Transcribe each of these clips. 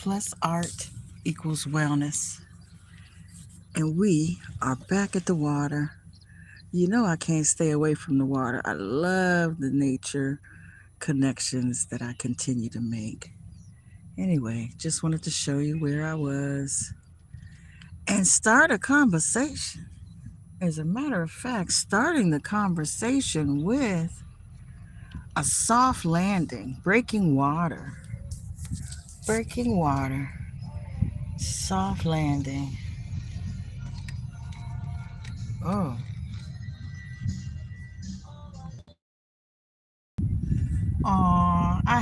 plus art equals wellness. And we are back at the water. You know, I can't stay away from the water. I love the nature connections that I continue to make. Anyway, just wanted to show you where I was and start a conversation. As a matter of fact, starting the conversation with a soft landing, breaking water, breaking water, soft landing. Oh, I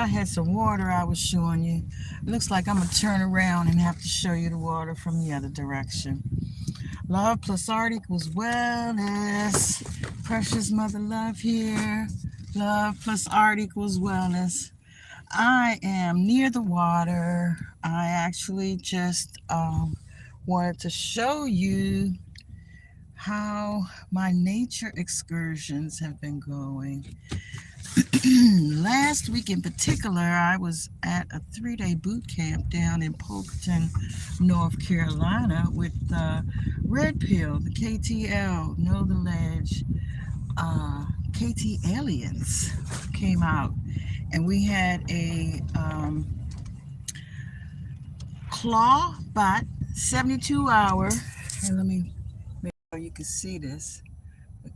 had some water I was showing you. Looks like I'm gonna turn around and have to show you the water from the other direction. Love plus art equals wellness. Precious mother love here. Love plus art equals wellness. I am near the water. I actually just wanted to show you how my nature excursions have been going. Last week in particular, I was at a 3-day boot camp down in Polkton, North Carolina with Red Pill, the KTL, Know the Ledge, KT Aliens came out. And we had a claw bot 72-hour, and let me make sure you can see this,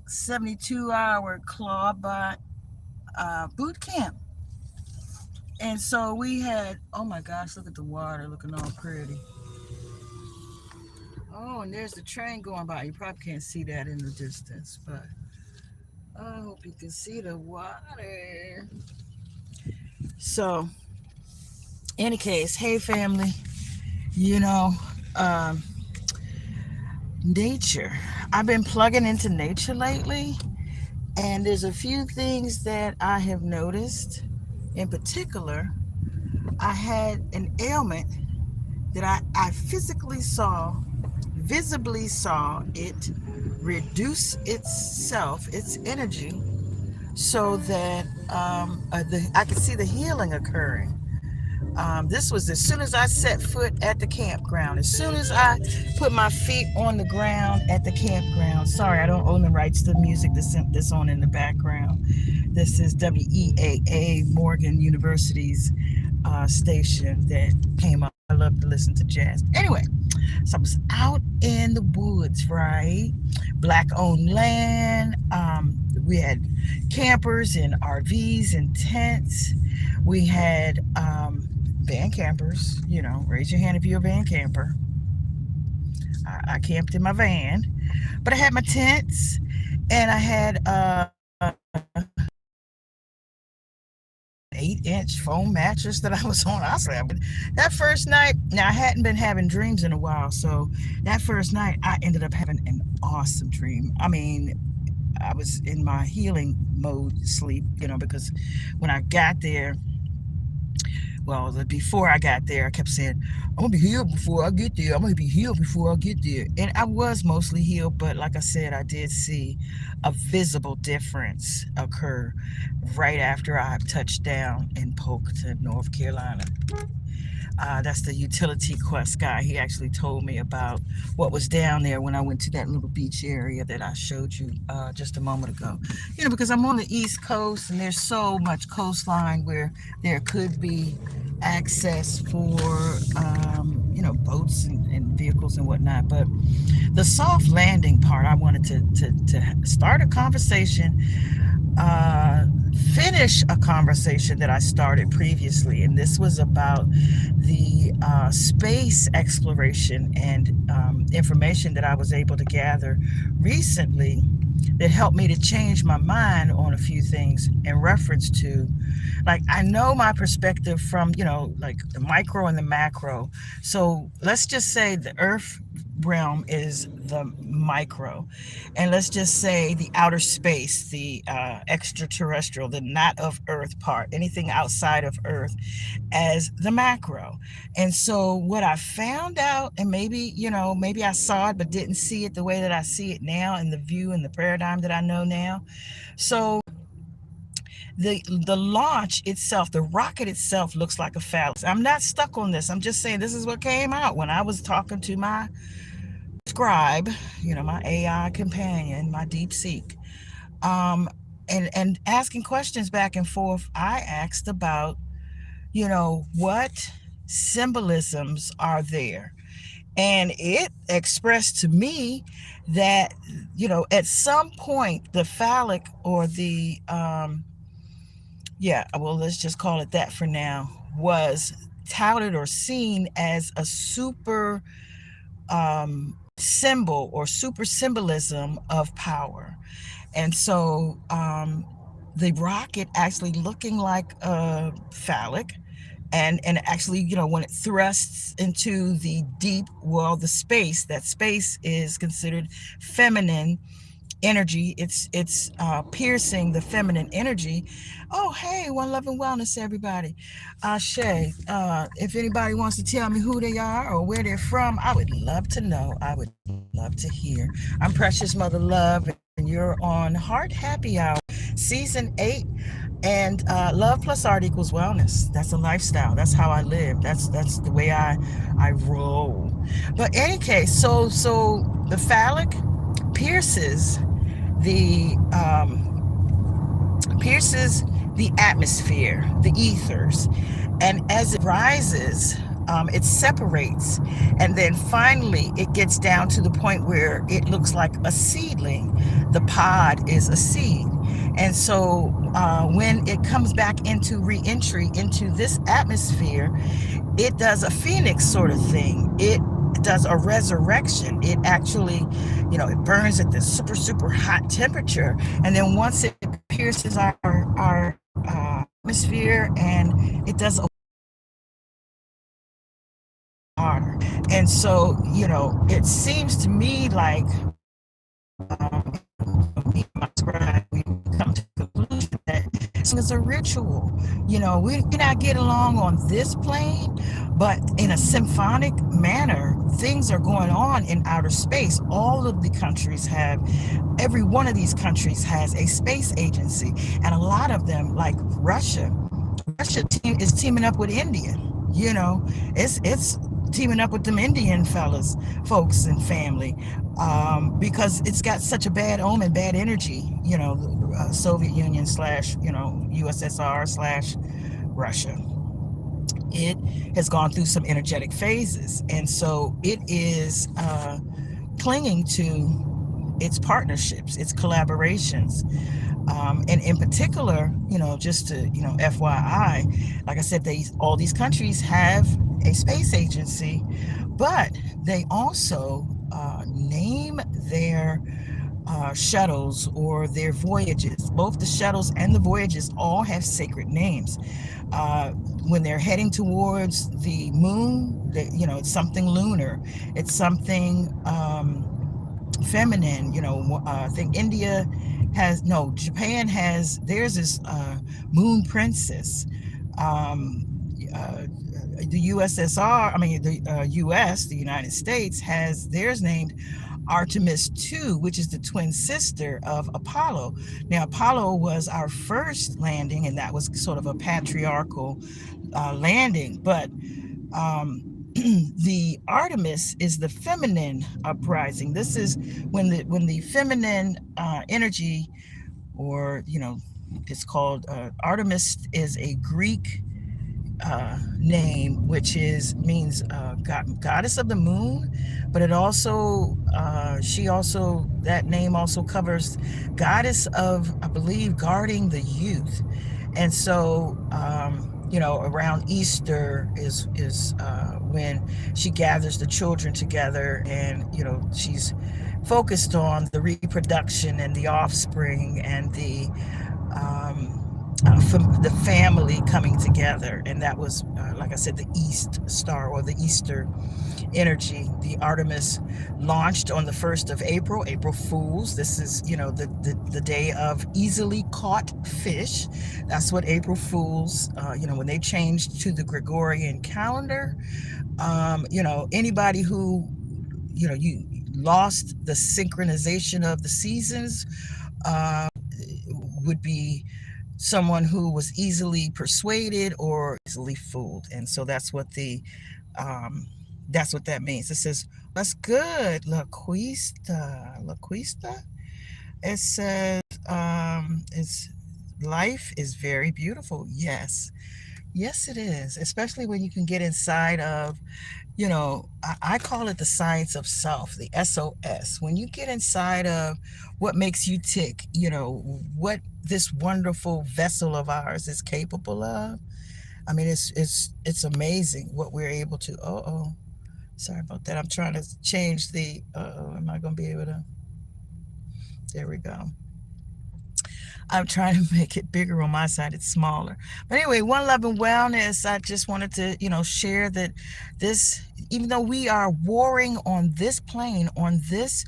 72-hour claw bot boot camp. And so we had, oh my gosh, look at the water looking all pretty. Oh, and there's the train going by. You probably can't see that in the distance, but I hope you can see the water. So, any case, hey family, you know, um, nature. I've been plugging into nature lately, and there's a few things that I have noticed. In particular, I had an ailment that I physically saw, visibly saw it reduce itself, its energy, so that I could see the healing occurring. This was as soon as I set foot at the campground, as soon as I put my feet on the ground at the campground. Sorry, I don't own the rights to the music that's on in the background. This is WEAA Morgan University's station that came up. I love to listen to jazz. Anyway, so I was out in the woods, right? Black owned land. We had campers and RVs and tents. We had van campers. You know, raise your hand if you're a van camper. I camped in my van, but I had my tents and I had 8-inch foam mattress that I was on. I slept. That first night, now I hadn't been having dreams in a while, so that first night I ended up having an awesome dream. I mean, I was in my healing mode sleep, you know, because when I got there, well, before I got there, I kept saying, I'm gonna be healed before I get there. I'm gonna be healed before I get there. And I was mostly healed, but like I said, I did see a visible difference occur right after I touched down in Polkton, North Carolina. That's the utility quest guy. He actually told me about what was down there when I went to that little beach area that I showed you just a moment ago. You know, because I'm on the East Coast and there's so much coastline where there could be access for, you know, boats and vehicles and whatnot. But the soft landing part, I wanted to start a conversation, finish a conversation that I started previously, and this was about the space exploration and information that I was able to gather recently that helped me to change my mind on a few things in reference to, like, I know my perspective from, you know, like the micro and the macro. So let's just say the earth realm is the micro, and let's just say the outer space, the extraterrestrial, the not of earth part, anything outside of earth, as the macro. And so what I found out, and maybe, you know, maybe I saw it but didn't see it the way that I see it now, in the view and the paradigm that I know now. So the launch itself, the rocket itself, looks like a phallus. I'm not stuck on this. I'm just saying this is what came out when I was talking to my scribe, my AI companion, my deep seek, um, and asking questions back and forth. I asked about, what symbolisms are there, and it expressed to me that, at some point the phallic, or the yeah, well, let's just call it that for now, was touted or seen as a super symbol, or super symbolism of power. And so the rocket actually looking like a phallic, and actually, when it thrusts into the deep, well, the space, that space is considered feminine energy. It's piercing the feminine energy. Oh, hey, one love and wellness, everybody. Shay, if anybody wants to tell me who they are or where they're from, I would love to know. I would love to hear. I'm Precious Mother Love, and you're on Heart Happy Hour, season 8. And Love+Art equals wellness. That's a lifestyle. That's how I live. That's the way I roll. But any case, so the phallic pierces the atmosphere, the ethers, and as it rises, it separates, and then finally it gets down to the point where it looks like a seedling. The pod is a seed, and so when it comes back into re-entry into this atmosphere, it does a phoenix sort of thing. It does a resurrection. It actually, it burns at this super, super hot temperature. And then once it pierces our atmosphere, and it does a harder. And so, it seems to me like, me and my scribe, we come to the conclusion that it's a ritual. We may not get along on this plane, but in a symphonic manner, things are going on in outer space. All of the countries have, every one of these countries has a space agency, and a lot of them, like Russia is teaming up with India. It's teaming up with them Indian folks and family, because it's got such a bad omen, bad energy. Soviet Union slash USSR slash Russia. It has gone through some energetic phases, and so it is clinging to its partnerships, its collaborations. And in particular, just to, FYI, like I said, all these countries have a space agency, but they also name their shuttles or their voyages. Both the shuttles and the voyages all have sacred names. When they're heading towards the moon, it's something lunar. It's something feminine. I think India has, no, Japan has, theirs is Moon Princess. The USSR, the US, the United States, has theirs named Artemis 2, which is the twin sister of Apollo. Now, Apollo was our first landing, and that was sort of a patriarchal landing, but the Artemis is the feminine uprising. This is when the feminine energy, or it's called Artemis, is a Greek name, which means goddess of the moon, but it also that name also covers goddess of, I believe, guarding the youth. And so around Easter is when she gathers the children together, and she's focused on the reproduction and the offspring, and the family coming together. And that was, like I said, the East Star, or the Easter energy. The Artemis launched on the 1st of April, April Fools. This is, the day of easily caught fish. That's what April Fools, when they changed to the Gregorian calendar, anybody who, you lost the synchronization of the seasons, would be someone who was easily persuaded or easily fooled. And so um, that's what that means. It says, "What's good, Laquista?" It says, "It's life is very beautiful." Yes, yes, it is. Especially when you can get inside of, I call it the science of self, the SOS. When you get inside of what makes you tick, what this wonderful vessel of ours is capable of. I mean, it's amazing what we're able to. Sorry about that. I'm trying to change the. Am I going to be able to? There we go. I'm trying to make it bigger on my side. It's smaller. But anyway, One Love and Wellness. I just wanted to, share that this, even though we are warring on this plane, on this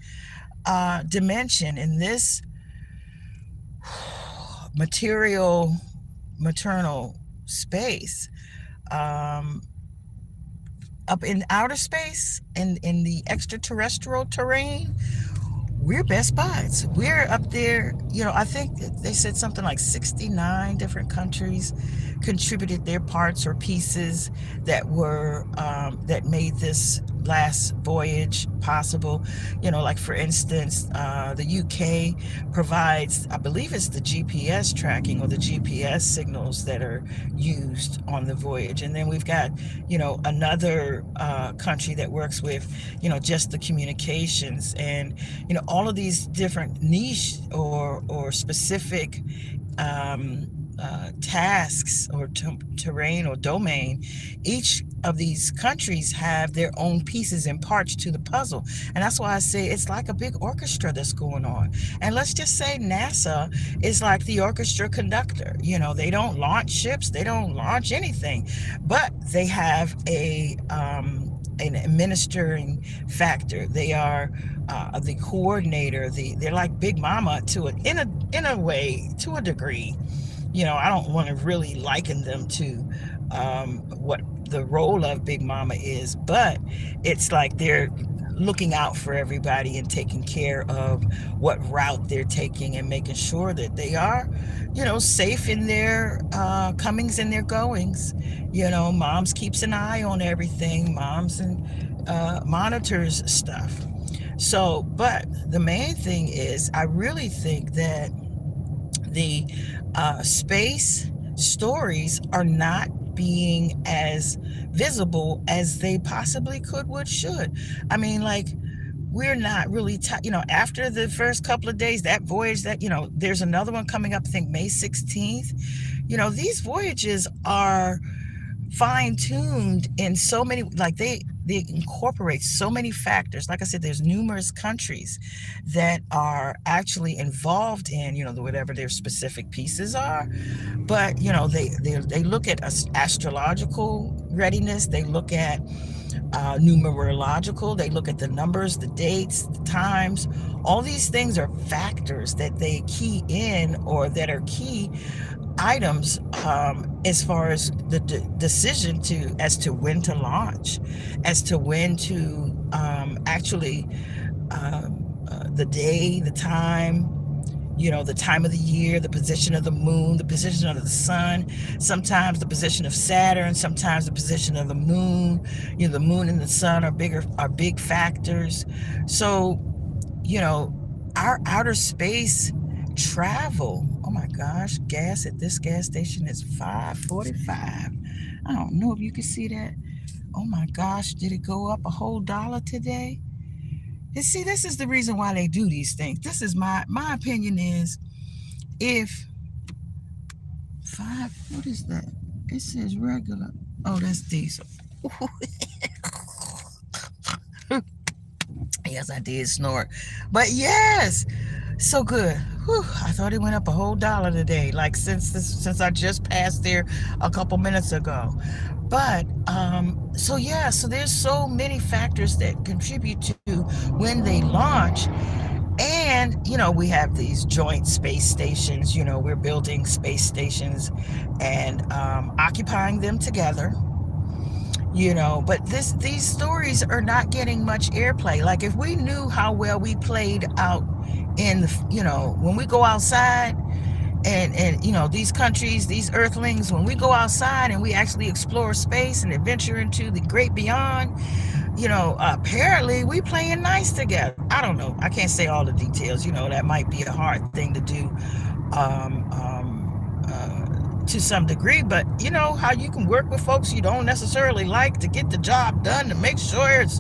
dimension, in this material, maternal space, um, up in outer space, in the extraterrestrial terrain, we're best buds. We're up there. I think they said something like 69 different countries contributed their parts or pieces that made this last voyage possible. Like for instance, the UK provides, I believe it's the GPS tracking or the GPS signals that are used on the voyage. And then we've got, another country that works with, just the communications. And all of these different niche or specific tasks or terrain or domain. Each of these countries have their own pieces and parts to the puzzle, and that's why I say it's like a big orchestra that's going on. And let's just say NASA is like the orchestra conductor. They don't launch ships, they don't launch anything, but they have an administering factor. They are the coordinator. They're like Big Mama in a way, to a degree. I don't want to really liken them to what the role of Big Mama is, but it's like they're looking out for everybody and taking care of what route they're taking and making sure that they are, safe in their comings and their goings. Moms keeps an eye on everything. Moms and monitors stuff. So, but the main thing is, I really think that the space stories are not being as visible as they possibly could, would, should. I mean, like, we're not really, after the first couple of days, that voyage there's another one coming up, I think May 16th. These voyages are fine-tuned in so many, like they incorporate so many factors. Like I said, there's numerous countries that are actually involved in, whatever their specific pieces are. But they look at astrological readiness. They look at numerological. They look at the numbers, the dates, the times. All these things are factors that they key in, or that are key items as far as the decision as to when to launch, as to when to actually the day, the time, the time of the year, the position of the moon, the position of the sun, sometimes the position of Saturn, sometimes the position of the moon. The moon and the sun are big factors. So, our outer space travel. Oh my gosh, gas at this gas station is $5.45. I don't know if you can see that. Oh my gosh, did it go up a whole dollar today? And see, this is the reason why they do these things. This is my opinion is, if what is that? It says regular. Oh, that's diesel. Yes, I did snort. But yes, so good. Whew, I thought it went up a whole dollar today, like since I just passed there a couple minutes ago. But so there's so many factors that contribute to when they launch. And we have these joint space stations. We're building space stations and occupying them together. But these stories are not getting much airplay. Like, if we knew how well we played out in the, when we go outside And these countries, these earthlings, when we go outside and we actually explore space and adventure into the great beyond, apparently we playing nice together. I don't know, I can't say all the details. That might be a hard thing to do, to some degree, but you know how you can work with folks you don't necessarily like to get the job done, to make sure it's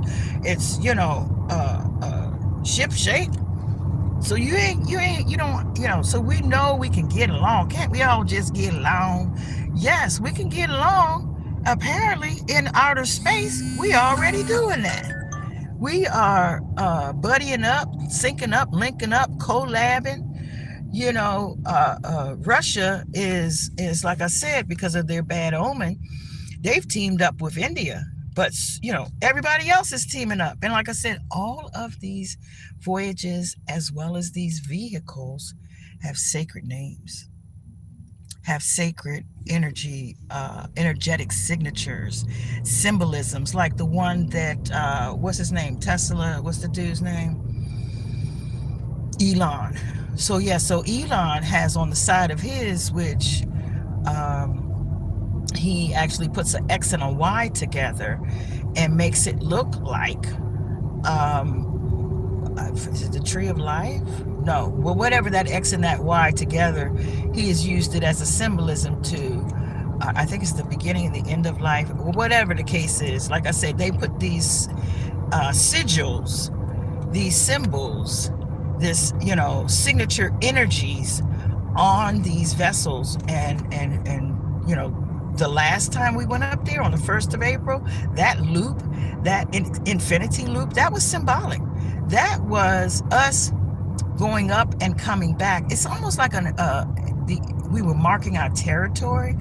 ship shape. So you don't, so we know we can get along. Can't we all just get along? Yes, we can get along. Apparently, in outer space, we already doing that. We are buddying up, syncing up, linking up, collabing. Russia is like I said, because of their bad omen, they've teamed up with India. But everybody else is teaming up, and like I said, all of these voyages as well as these vehicles have sacred names, have sacred energetic signatures, symbolisms, like the one that what's his name, Tesla, what's the dude's name, Elon. So Elon has on the side of his, which he actually puts an X and a Y together and makes it look like, is it the tree of life? No, well, whatever, that X and that Y together, he has used it as a symbolism to, I think it's the beginning and the end of life, or whatever the case is. Like I said, they put these sigils, these symbols, this signature energies on these vessels, and the last time we went up there on the 1st of April, that loop, that infinity loop, that was symbolic. That was us going up and coming back. It's almost like we were marking our territory.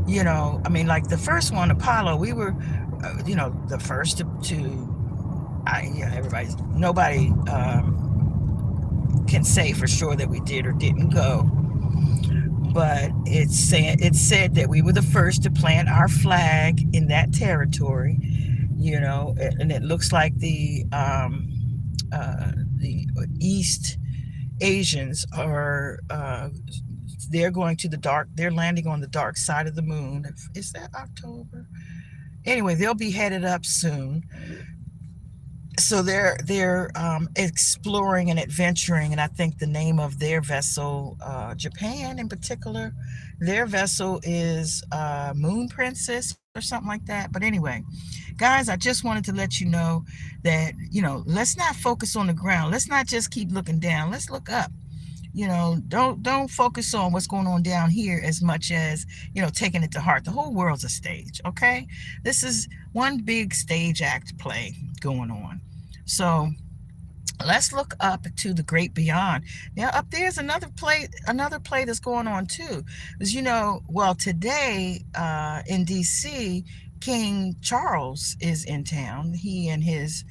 Like the first one, Apollo, we were the first nobody can say for sure that we did or didn't go, but it said that we were the first to plant our flag in that territory, and it looks like the East Asians are they're going to they're landing on the dark side of the moon. Is that October? Anyway, they'll be headed up soon. So they're exploring and adventuring, and I think the name of their vessel, Japan in particular, their vessel is Moon Princess or something like that. But anyway, guys, I just wanted to let you know that let's not focus on the ground. Let's not just keep looking down. Let's look up. Don't focus on what's going on down here as much as taking it to heart. The whole world's a stage. Okay, this is one big stage act play going on. So let's look up to the great beyond. Now up there's another play that's going on too. Because well, today in DC, King Charles is in town. He and his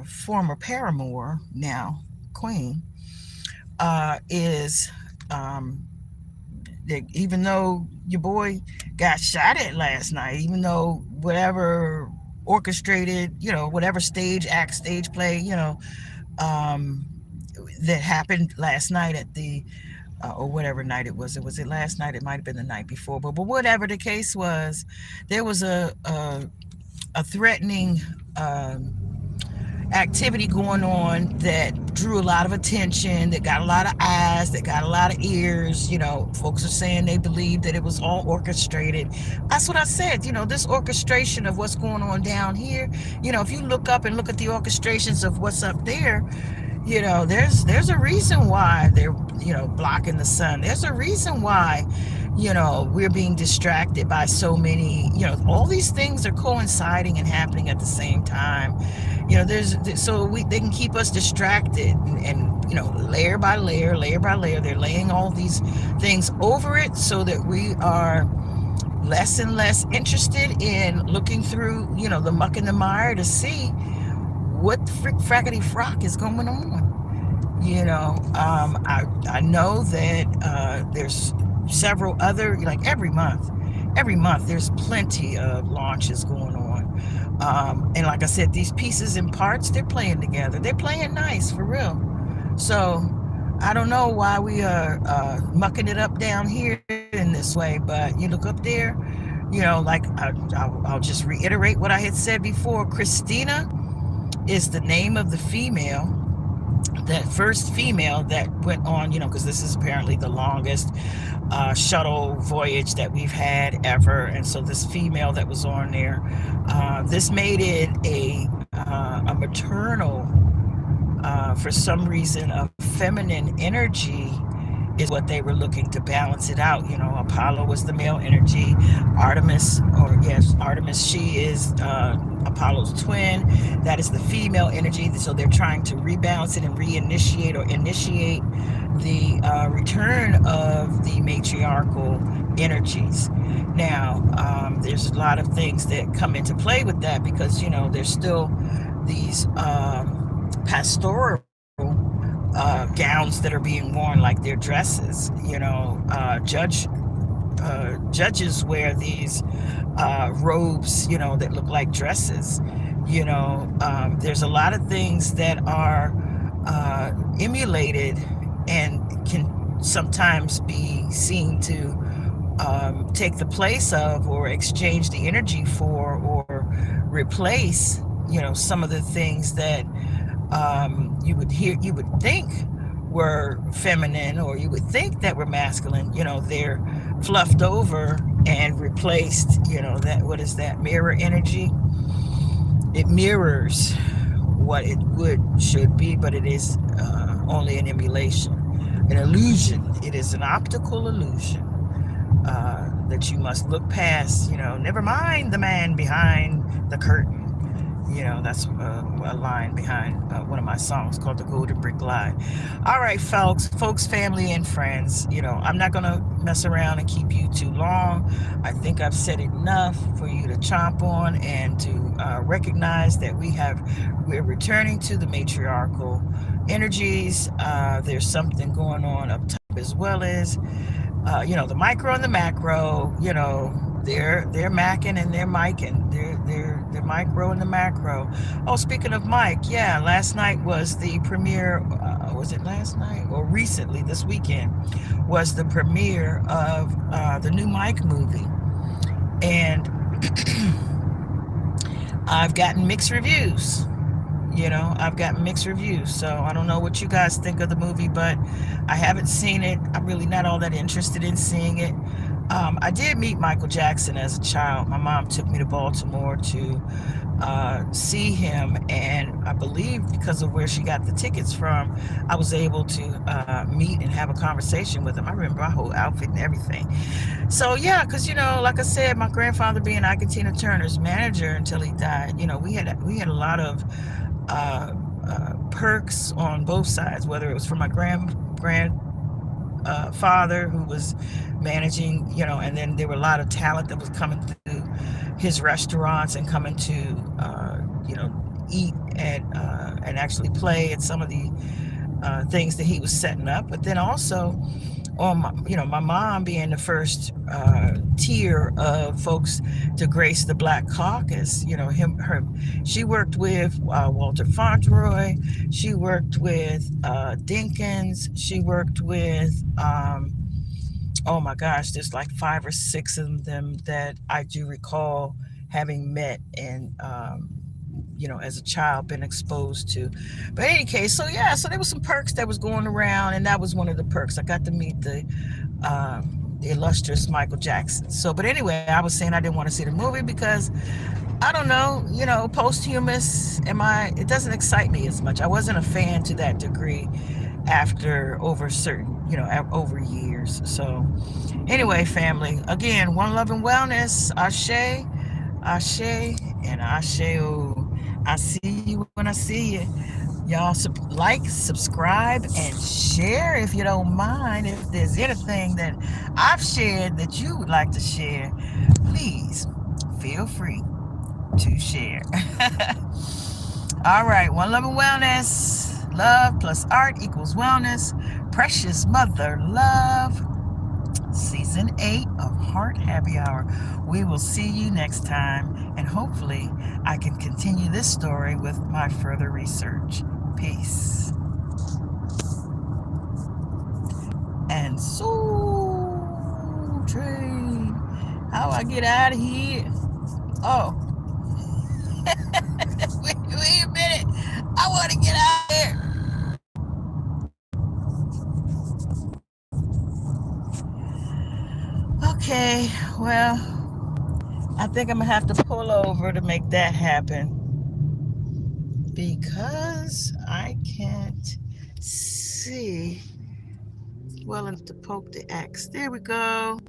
former paramour, now queen, is even though your boy got shot at last night, even though whatever orchestrated, whatever stage play, that happened last night at the or whatever night it was. Was it last night? It might have been the night before, but whatever the case was, there was a threatening activity going on that drew a lot of attention, that got a lot of eyes, that got a lot of ears. Folks are saying they believe that it was all orchestrated. That's what I said. This orchestration of what's going on down here, if you look up and look at the orchestrations of what's up there, there's a reason why they're blocking the sun. There's a reason why we're being distracted by so many, all these things are coinciding and happening at the same time. They can keep us distracted, and layer by layer, they're laying all these things over it so that we are less and less interested in looking through, the muck and the mire to see what frackety frock is going on. I know that there's several other, like every month there's plenty of launches going on. And like I said, these pieces and parts, they're playing together. They're playing nice, for real. So I don't know why we are mucking it up down here in this way, but you look up there, like I'll just reiterate what I had said before. Christina is the name of the female, that first female that went on, because this is apparently the longest shuttle voyage that we've had ever. And so this female that was on there, this made it a maternal, for some reason, a feminine energy is what they were looking to balance it out. Apollo was the male energy. Artemis, or yes, Artemis, she is Apollo's twin. That is the female energy. So they're trying to rebalance it and reinitiate or initiate the return of the matriarchal energies. Now, there's a lot of things that come into play with that because, there's still these pastoral gowns that are being worn like their dresses. Judges wear these robes, that look like dresses. There's a lot of things that are emulated and can sometimes be seen to take the place of or exchange the energy for or replace, some of the things that you would think were feminine, or you would think that were masculine. They're fluffed over and replaced. That, what is that, mirror energy? It mirrors what it should be, but it is only an emulation, an illusion. It is an optical illusion that you must look past. Never mind the man behind the curtain. That's a line behind one of my songs called The Golden Brick Lie. All right, folks, family, and friends, I'm not going to mess around and keep you too long. I think I've said enough for you to chomp on and to recognize that we're returning to the matriarchal energies. There's something going on up top as well as, the micro and the macro. They're macking and they're micing. They're micro and the macro. Oh, speaking of Mike, yeah, last night was the premiere. Was it last night or recently? This weekend was the premiere of the new Mike movie, and I've gotten mixed reviews. I've gotten mixed reviews. So I don't know what you guys think of the movie, but I haven't seen it. I'm really not all that interested in seeing it. I did meet Michael Jackson as a child. My mom took me to Baltimore to see him, and I believe because of where she got the tickets from, I was able to meet and have a conversation with him. I remember my whole outfit and everything. So yeah, because like I said, my grandfather being Ike Tina Turner's manager until he died, we had a lot of perks on both sides, whether it was from my grandfather who was managing, and then there were a lot of talent that was coming through his restaurants and coming to, eat and actually play at some of the things that he was setting up. But then also on my mom being the first tier of folks to grace the Black Caucus. She worked with Walter Fauntleroy. She worked with Dinkins. She worked with oh my gosh, there's like 5 or 6 of them that I do recall having met and as a child been exposed to. But in any case, so there was some perks that was going around, and that was one of the perks. I got to meet the illustrious Michael Jackson. So, but anyway, I was saying I didn't want to see the movie because I don't know, posthumous, it doesn't excite me as much. I wasn't a fan to that degree after over over years. So anyway, family, again, one love and wellness. Ashe, ashe, and ashe. I see you when I see you. Y'all like, subscribe, and share if you don't mind. If there's anything that I've shared that you would like to share, please feel free to share. All right, one love and wellness. Love plus art equals wellness. Precious Mother Love. Season 8 of Heart Happy Hour. We will see you next time, and hopefully I can continue this story with my further research. Peace. train. Soul train. How I get out of here? Oh, wait a minute. I want to get out of here. Okay, well, I think I'm gonna have to pull over to make that happen because I can't see well enough to poke the axe. There we go.